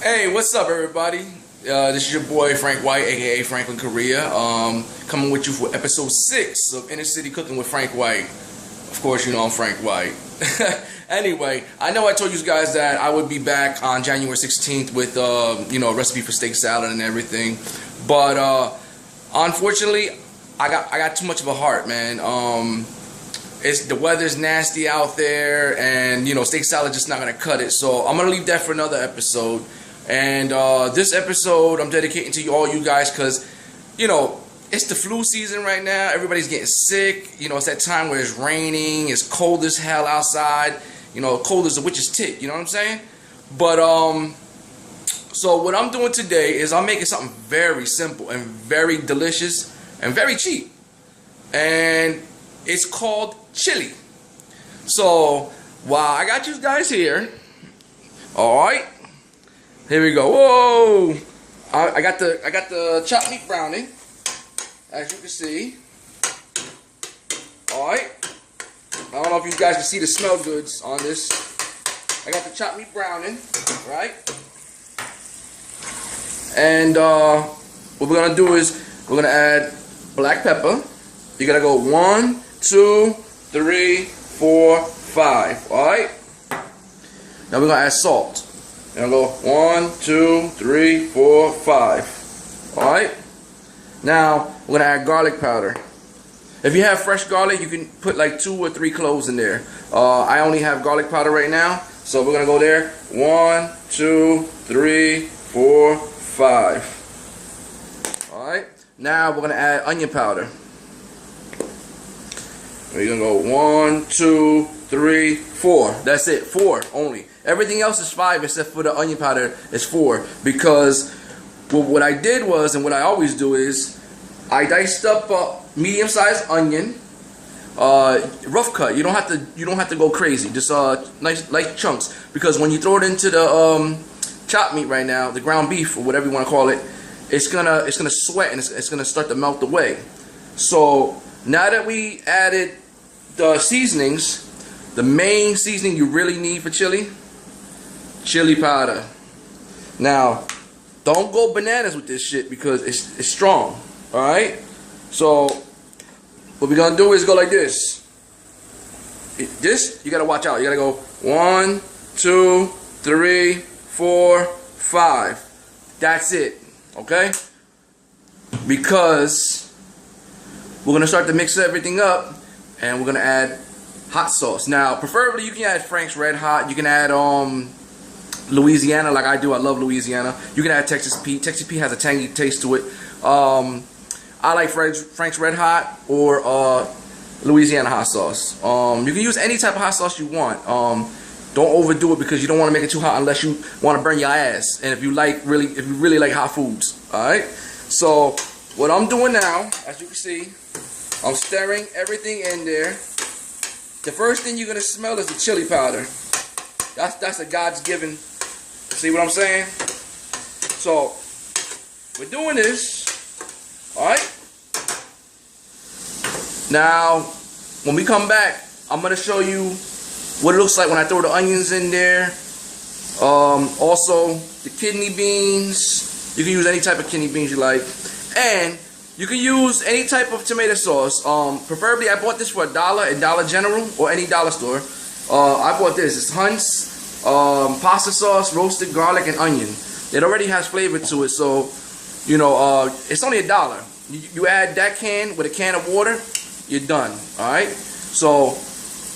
Hey, what's up, everybody? This is your boy Frank White, aka Franklin Korea, coming with you for episode 6 of Inner City Cooking with Frank White. Of course, you know I'm Frank White. Anyway, I know I told you guys that I would be back on January 16th with a recipe for steak salad and everything, but unfortunately, I got too much of a heart, man. The weather's nasty out there, and steak salad just not gonna cut it. So I'm gonna leave that for another episode. And this episode I'm dedicating to all you guys because it's the flu season right now. Everybody's getting sick. It's that time where it's raining, it's cold as hell outside. Cold as a witch's tit. You know what I'm saying? But so what I'm doing today is I'm making something very simple and very delicious and very cheap, and it's called chili. So while I got you guys here, all right, here we go. Whoa! I got the chopped meat browning, as you can see. All right. I don't know if you guys can see the smell goods on this. I got the chopped meat browning, right? And what we're gonna do is we're gonna add black pepper. You gotta go 1, 2, 3, 4, 5. All right. Now we're gonna add salt. And I'll go 1, 2, 3, 4, 5. All right. Now we're gonna add garlic powder. If you have fresh garlic, you can put like 2 or 3 cloves in there. I only have garlic powder right now, so we're gonna go there. 1, 2, 3, 4, 5. All right. Now we're gonna add onion powder. We're gonna go 1, 2, 3, 4. That's it. 4 only. Everything else is 5 except for the onion powder is 4, because what I did was, and what I always do is, I diced up a medium-sized onion, rough cut. You don't have to go crazy. Just nice light chunks, because when you throw it into the chopped meat right now, the ground beef or whatever you want to call it, it's gonna sweat and it's gonna start to melt away. So now that we added the seasonings, the main seasoning you really need for chili powder. Now, don't go bananas with this shit because it's strong. All right. So what we're gonna do is go like this. This you gotta watch out. You gotta go 1, 2, 3, 4, 5. That's it. Okay. Because we're gonna start to mix everything up, and we're gonna add hot sauce. Now, preferably you can add Frank's Red Hot. You can add Louisiana, like I do. I love Louisiana. You can add Texas Pete. Texas Pete has a tangy taste to it. I like Frank's Red Hot or Louisiana hot sauce. You can use any type of hot sauce you want. Don't overdo it because you don't want to make it too hot unless you want to burn your ass. And if you really like hot foods, all right. So what I'm doing now, as you can see, I'm stirring everything in there. The first thing you're gonna smell is the chili powder. That's a God's given. See what I'm saying? So we're doing this. All right. Now, when we come back, I'm gonna show you what it looks like when I throw the onions in there. Also, the kidney beans. You can use any type of kidney beans you like, and you can use any type of tomato sauce. Preferably, I bought this for $1 at Dollar General or any dollar store. I bought this. It's Hunt's pasta sauce, roasted garlic, and onion. It already has flavor to it, so it's only $1. You add that can with a can of water, you're done. All right. So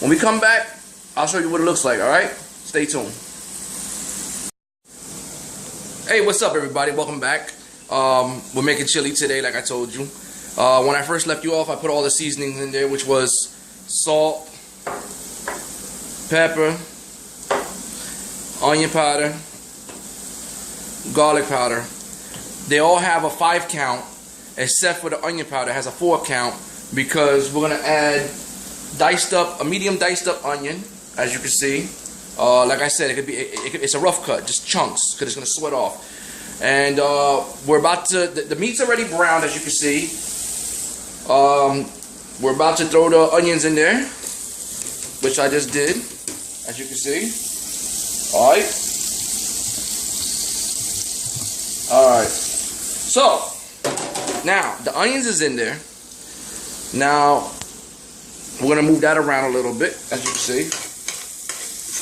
when we come back, I'll show you what it looks like. All right. Stay tuned. Hey, what's up, everybody? Welcome back. We're making chili today, like I told you. When I first left you off, I put all the seasonings in there, which was salt, pepper, onion powder, garlic powder. They all have a 5 count, except for the onion powder has a 4 count, because we're gonna add a medium diced up onion, as you can see. Like I said, it's a rough cut, just chunks, because it's gonna sweat off. And we're about to. The meat's already browned, as you can see. We're about to throw the onions in there, which I just did, as you can see. Alright. Alright. So, now, the onions is in there. Now, we're going to move that around a little bit, as you can see.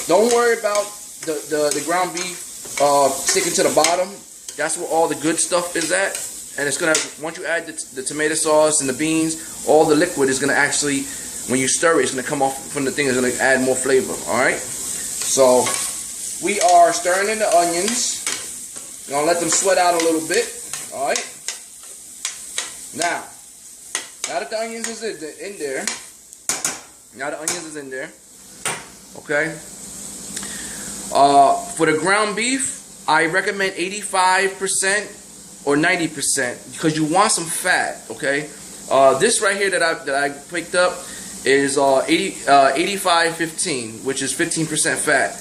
Don't worry about the ground beef sticking to the bottom. That's where all the good stuff is at. And it's going to, once you add the tomato sauce and the beans, all the liquid is going to actually, when you stir it, it's going to come off from the thing. It's going to add more flavor. Alright? So, we are stirring in the onions. We're going to let them sweat out a little bit. Alright? Now that the onions is in there, okay? For the ground beef, I recommend 85% or 90% because you want some fat, okay? This right here that I picked up is 85-15, which is 15% fat.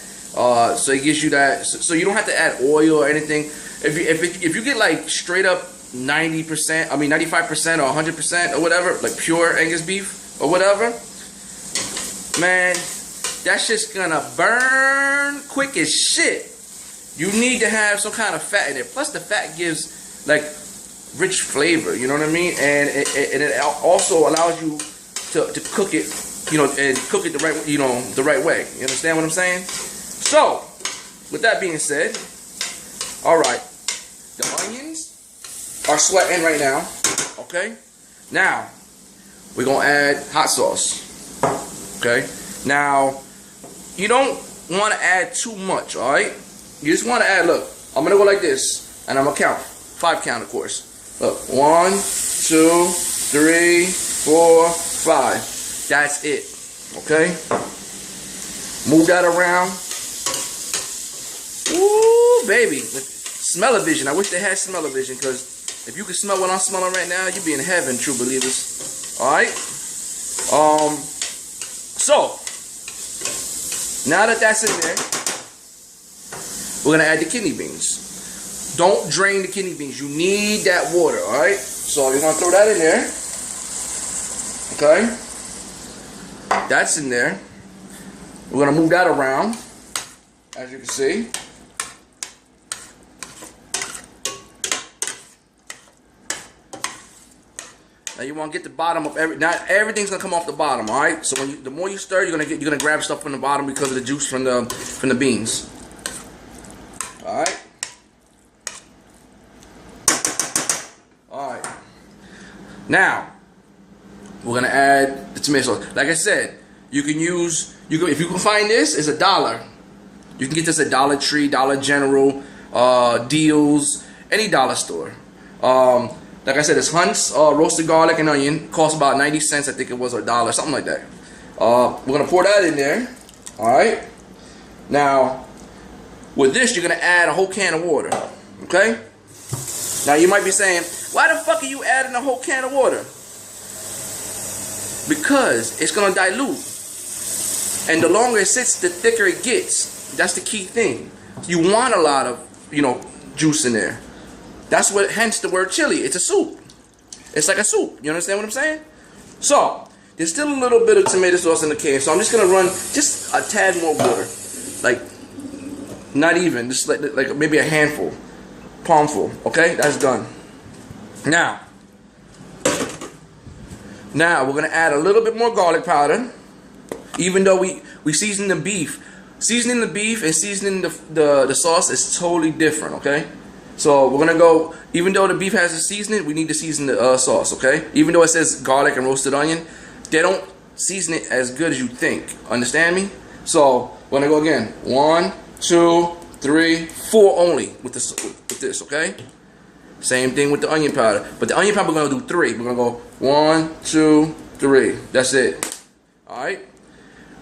So it gives you that. So you don't have to add oil or anything. If you get like straight up 90%, I mean 95% or 100% or whatever, like pure Angus beef or whatever, man, that's just gonna burn quick as shit. You need to have some kind of fat in it. Plus the fat gives like rich flavor, you know what I mean? And it also allows you to cook it, you know, and cook it the right, you know, the right way. You understand what I'm saying? So, with that being said, all right, the onions are sweating right now, okay? Now, we're going to add hot sauce, okay? Now, you don't want to add too much, all right? You just want to add, look, I'm going to go like this, and I'm going to count. 5 count, of course. Look, 1, 2, 3, 4, 5. That's it, okay? Move that around. Ooh, baby. Smell-o-vision. I wish they had smell-o-vision, because if you could smell what I'm smelling right now, you'd be in heaven, true believers. Alright? So, now that that's in there, we're going to add the kidney beans. Don't drain the kidney beans. You need that water, alright? So, you're going to throw that in there. Okay? That's in there. We're going to move that around, as you can see. Now you want to get the bottom of not everything's gonna come off the bottom, all right? So when the more you stir, you're gonna grab stuff from the bottom because of the juice from the beans. All right. All right. Now we're gonna add the tomato sauce. Like I said, if you can find this, it's $1. You can get this at Dollar Tree, Dollar General, Deals, any dollar store. Like I said, it's Hunt's roasted garlic and onion. Costs about 90 cents, I think it was, or $1, something like that. We're going to pour that in there. Alright? Now, with this, you're going to add a whole can of water. Okay? Now, you might be saying, why the fuck are you adding a whole can of water? Because it's going to dilute. And the longer it sits, the thicker it gets. That's the key thing. You want a lot of, you know, juice in there. That's what, hence the word chili. It's a soup. It's like a soup. You understand what I'm saying? So, there's still a little bit of tomato sauce in the can. So I'm just going to run just a tad more water. Like, not even. Just like maybe a handful. Palmful. Okay? That's done. Now, we're going to add a little bit more garlic powder. Even though we season the beef. Seasoning the beef and seasoning the sauce is totally different. Okay? So we're gonna go, even though the beef has a seasoning, we need to season the sauce, okay? Even though it says garlic and roasted onion, they don't season it as good as you think. Understand me? So we're gonna go again. 1, 2, 3, 4 only with this, okay? Same thing with the onion powder. But the onion powder we're gonna do 3. We're gonna go 1, 2, 3. That's it. Alright?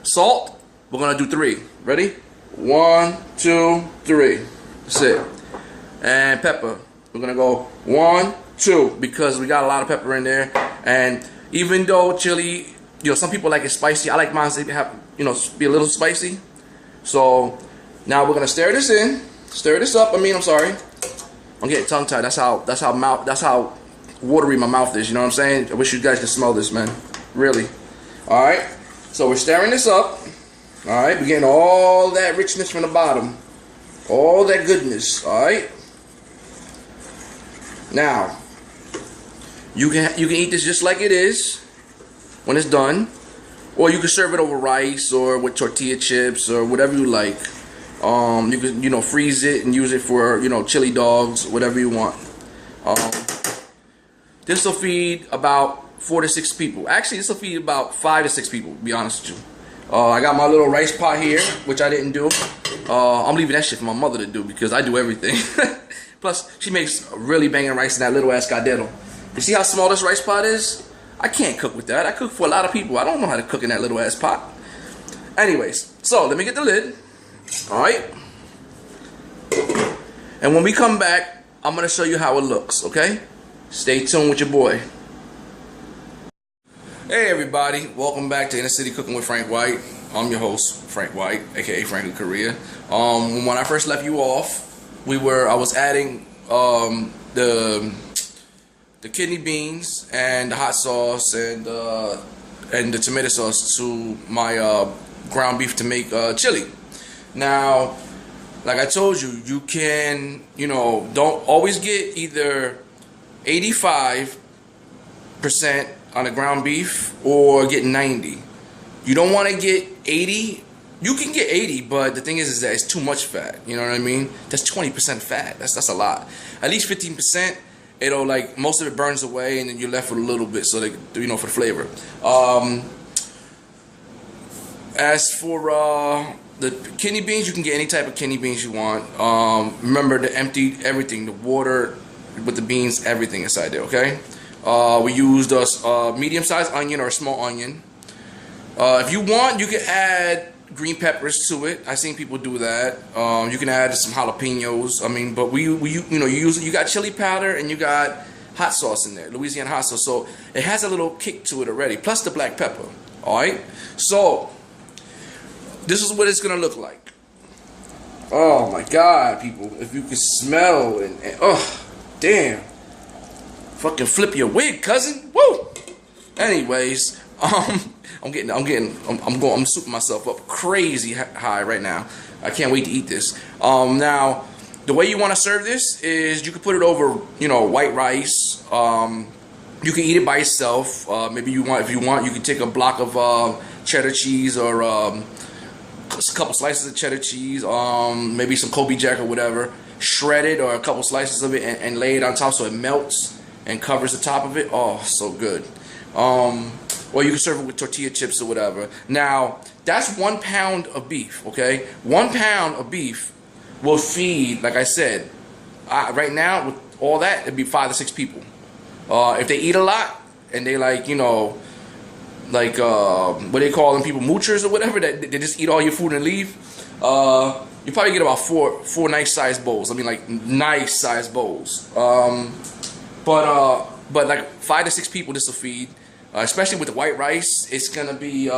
Salt, we're gonna do 3. Ready? 1, 2, 3. That's it. And pepper, we're gonna go 1, 2 because we got a lot of pepper in there. And even though chili, you know, some people like it spicy, I like mine to have, you know, be a little spicy. So now we're gonna stir this up. I'm sorry, I'm getting tongue tied. That's how watery my mouth is. You know what I'm saying? I wish you guys could smell this, man. Really. All right. So we're stirring this up. All right. We're getting all that richness from the bottom, all that goodness. All right. Now, you can eat this just like it is when it's done, or you can serve it over rice or with tortilla chips or whatever you like. You can freeze it and use it for chili dogs, whatever you want. This will feed about 4 to 6 people. Actually, this will feed about 5 to 6 people, to be honest with you. I got my little rice pot here, which I didn't do. I'm leaving that shit for my mother to do because I do everything. Plus, she makes really banging rice in that little ass caldero. You see how small this rice pot is? I can't cook with that. I cook for a lot of people. I don't know how to cook in that little ass pot. Anyways, so let me get the lid. Alright. And when we come back, I'm going to show you how it looks, okay? Stay tuned with your boy. Hey everybody, welcome back to Inner City Cooking with Frank White. I'm your host, Frank White, aka Frank in Korea. When I first left you off, I was adding the kidney beans and the hot sauce and the tomato sauce to my ground beef to make chili. Now, like I told you, you can, don't always get either 85% on the ground beef or get 90. You don't want to get 80. You can get 80, but the thing is that it's too much fat. You know what I mean? That's 20% fat. That's a lot. At least 15%. It'll most of it burns away, and then you're left with a little bit, so for the flavor. As for the kidney beans, you can get any type of kidney beans you want. Remember to empty everything, the water with the beans, everything inside there. Okay. We used a medium-sized onion or a small onion. If you want, you can add green peppers to it. I've seen people do that. You can add some jalapenos. I mean, but you got chili powder and you got hot sauce in there, Louisiana hot sauce. So it has a little kick to it already, plus the black pepper. All right. So this is what it's gonna look like. Oh my God, people! If you can smell and oh, damn! Fucking flip your wig, cousin. Woo! Anyways, I'm souping myself up crazy high right now. I can't wait to eat this. Now, the way you want to serve this is you can put it over, white rice. You can eat it by itself. Maybe if you want, you can take a block of cheddar cheese or a couple slices of cheddar cheese, maybe some Kobe Jack or whatever, shred it or a couple slices of it and lay it on top so it melts and covers the top of it. Oh, so good. Or you can serve it with tortilla chips or whatever. Now, that's 1 pound of beef, okay? 1 pound of beef will feed, like I said, right now, with all that, it'd be 5 to 6 people. If they eat a lot, and they what do they call them, people, moochers or whatever, that they just eat all your food and leave, you probably get about four nice-sized bowls. I mean, nice-sized bowls. But like 5 to 6 people this will feed. Especially with the white rice, it's gonna be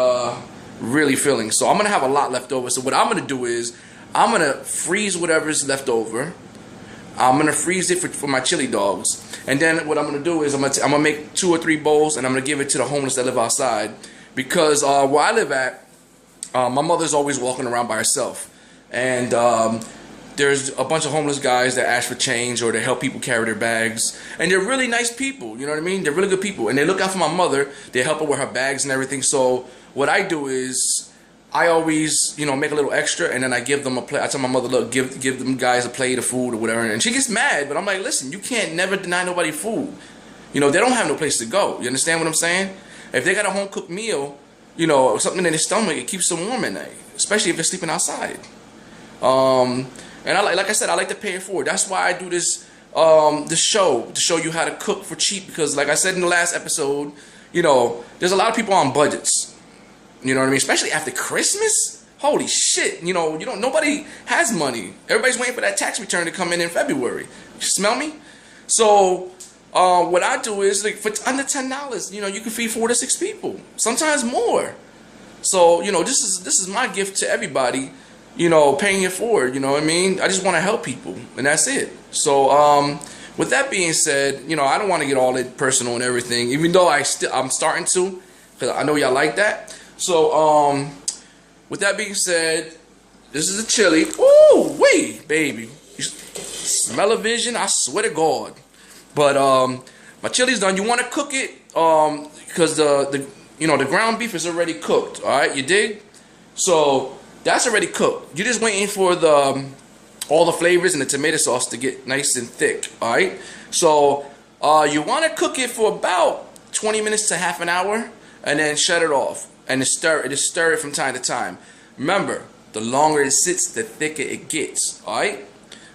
really filling. So I'm gonna have a lot left over. So what I'm gonna do is I'm gonna freeze whatever's left over. I'm gonna freeze it for my chili dogs, and then what I'm gonna do is I'm gonna make 2 or 3 bowls, and I'm gonna give it to the homeless that live outside, because where I live at, my mother's always walking around by herself, and there's a bunch of homeless guys that ask for change or they help people carry their bags. And they're really nice people, you know what I mean? They're really good people. And they look out for my mother. They help her with her bags and everything. So what I do is I always, make a little extra, and then I give them a plate. I tell my mother, look, give them guys a plate of food or whatever. And she gets mad, but I'm like, listen, you can't never deny nobody food. They don't have no place to go. You understand what I'm saying? If they got a home-cooked meal, something in their stomach, it keeps them warm at night, especially if they're sleeping outside. And like I said, I like to pay it forward. That's why I do this show, to show you how to cook for cheap. Because like I said in the last episode, there's a lot of people on budgets. You know what I mean? Especially after Christmas. Holy shit! Nobody has money. Everybody's waiting for that tax return to come in February. You smell me? So what I do is for under $10, you can feed 4 to 6 people, sometimes more. So this is my gift to everybody. Paying it forward, you know what I mean? I just want to help people, and that's it. So, with that being said, I don't want to get all that personal and everything, even though I'm starting to, because I know y'all like that. So, with that being said, this is a chili. Ooh, wait, baby. You smell a vision, I swear to God. But my chili's done. You want to cook it because the ground beef is already cooked. All right, you dig? So that's already cooked. You're just waiting for all the flavors and the tomato sauce to get nice and thick. All right. So you want to cook it for about 20 minutes to half an hour, and then shut it off and just stir it from time to time. Remember, the longer it sits, the thicker it gets. All right.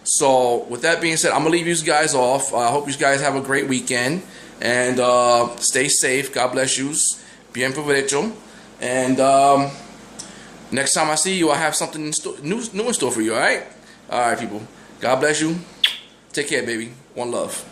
So with that being said, I'm gonna leave you guys off. I hope you guys have a great weekend and stay safe. God bless you. Bien provecho. And next time I see you, I have something new in store for you. All right, people. God bless you. Take care, baby. One love.